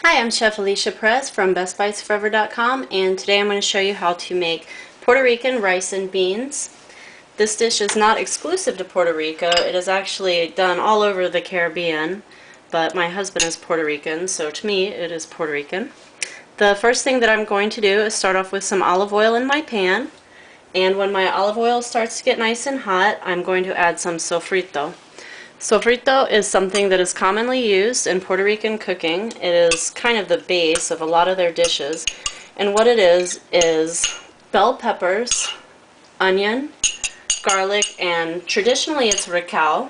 Hi, I'm Chef Alicia Perez from bestbitesforever.com, and today I'm going to show you how to make Puerto Rican rice and beans. This dish is not exclusive to Puerto Rico. It is actually done all over the Caribbean, but my husband is Puerto Rican, so to me it is Puerto Rican. The first thing that I'm going to do is start off with some olive oil in my pan, and when my olive oil starts to get nice and hot, I'm going to add some sofrito. Sofrito is something that is commonly used in Puerto Rican cooking. It is kind of the base of a lot of their dishes. And what it is bell peppers, onion, garlic, and traditionally it's ricao.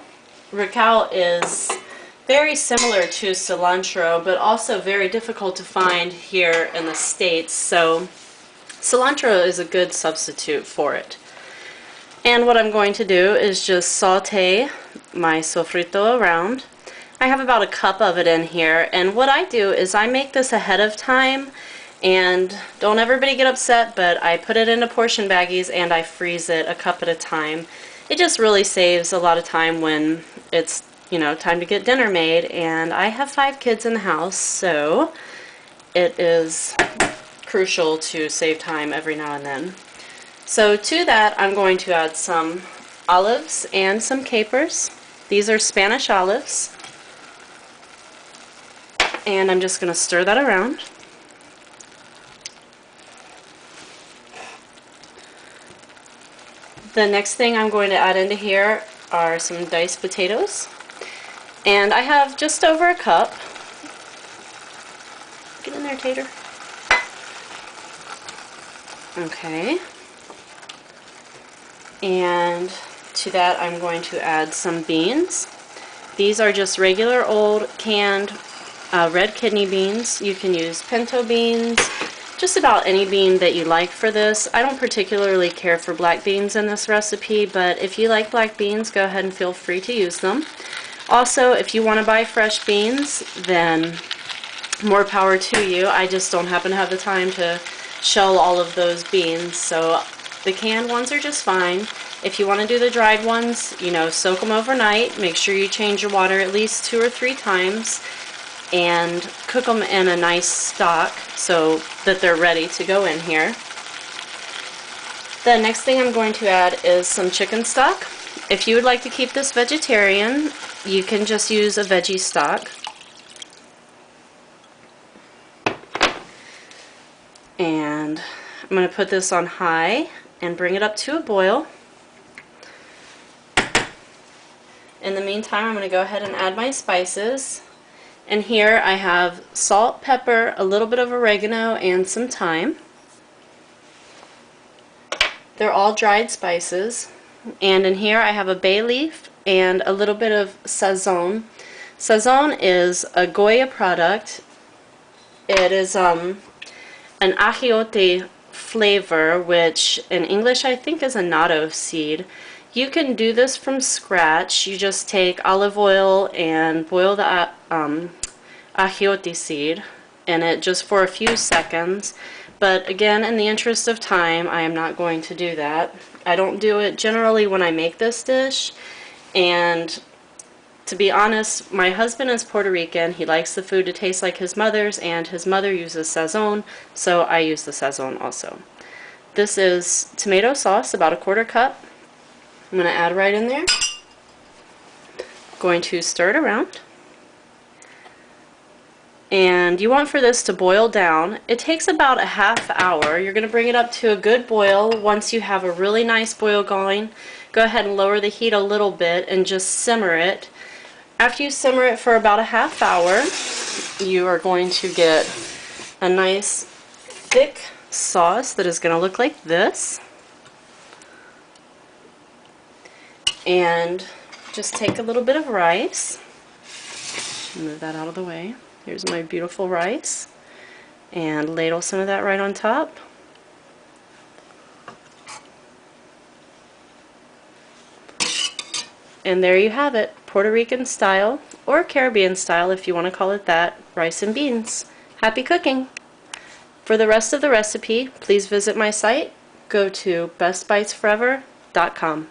Ricao is very similar to cilantro, but also very difficult to find here in the States, so cilantro is a good substitute for it. And what I'm going to do is just saute my sofrito around. I have about a cup of it in here, and what I do is I make this ahead of time, and don't everybody get upset, but I put it into portion baggies and I freeze it a cup at a time. It just really saves a lot of time when it's, time to get dinner made, and I have 5 kids in the house, so it is crucial to save time every now and then. So to that, I'm going to add some olives and some capers. These are Spanish olives. And I'm just going to stir that around. The next thing I'm going to add into here are some diced potatoes. And I have just over a cup. Get in there, Tater. Okay. And to that I'm going to add some beans. These are just regular old canned red kidney beans. You can use pinto beans, just about any bean that you like for this. I don't particularly care for black beans in this recipe, but if you like black beans, go ahead and feel free to use them. Also, if you want to buy fresh beans, then more power to you. I just don't happen to have the time to shell all of those beans, so the canned ones are just fine. If you want to do the dried ones, soak them overnight. Make sure you change your water at least 2 or 3 times and cook them in a nice stock so that they're ready to go in here. The next thing I'm going to add is some chicken stock. If you would like to keep this vegetarian, you can just use a veggie stock. And I'm going to put this on high and bring it up to a boil. In the meantime, I'm going to go ahead and add my spices. And here I have salt, pepper, a little bit of oregano, and some thyme. They're all dried spices. And in here I have a bay leaf and a little bit of sazon. Sazon is a Goya product. It is an achiote flavor, which in English I think is a natto seed. You can do this from scratch. You just take olive oil and boil the achiote seed in it just for a few seconds. But again, in the interest of time, I am not going to do that. I don't do it generally when I make this dish, and to be honest, my husband is Puerto Rican. He likes the food to taste like his mother's, and his mother uses sazon, so I use the sazon also. This is tomato sauce, about a 1/4 cup. I'm going to add right in there. Going to stir it around. And you want for this to boil down. It takes about a ½ hour. You're going to bring it up to a good boil. Once you have a really nice boil going, go ahead and lower the heat a little bit and just simmer it. After you simmer it for about a ½ hour, you are going to get a nice thick sauce that is going to look like this. And just take a little bit of rice. Move that out of the way. Here's my beautiful rice. And ladle some of that right on top. And there you have it, Puerto Rican style, or Caribbean style if you want to call it that, rice and beans. Happy cooking! For the rest of the recipe, please visit my site. Go to bestbitesforever.com.